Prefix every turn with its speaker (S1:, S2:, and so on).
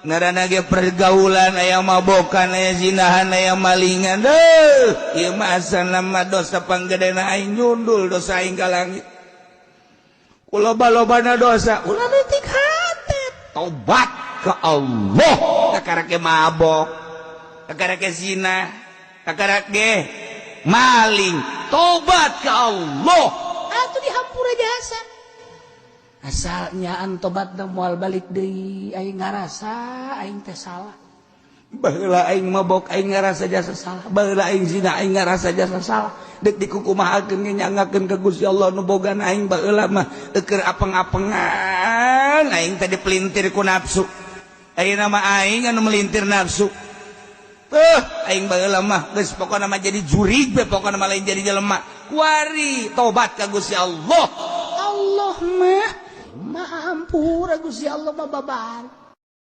S1: ngaranna ge pergaulan aya mabokan aya zinahan aya malingan ieu mah asalna mah dosa panggedena aing nyundul dosa aing ka langit ku loba-lobana dosa ulah leutik hate tobat ka Allah kakarake mabok kakarake zina kakarake maling tobat ka Allah atuh dihampura jasa asalnya tobat da moal balik deui aing ngarasa aing teh salah baheula aing mabok aing ngarasa jasa salah baheula aing zina aing ngarasa jasa salah deuk dikukumahakeun ge nyangakeun ka Gusti Allah nu bogan aing baheula mah teu keur apeng-apengan aing teh dipelintir ku nafsu ayeuna mah aing anu melintir nafsu aing baheula mah geus pokona mah jadi jurig we pokona mah lain jadi jelema kuari tobat ka Gusti Allah Allah mah Maha hampura Gusti Allah mah babaan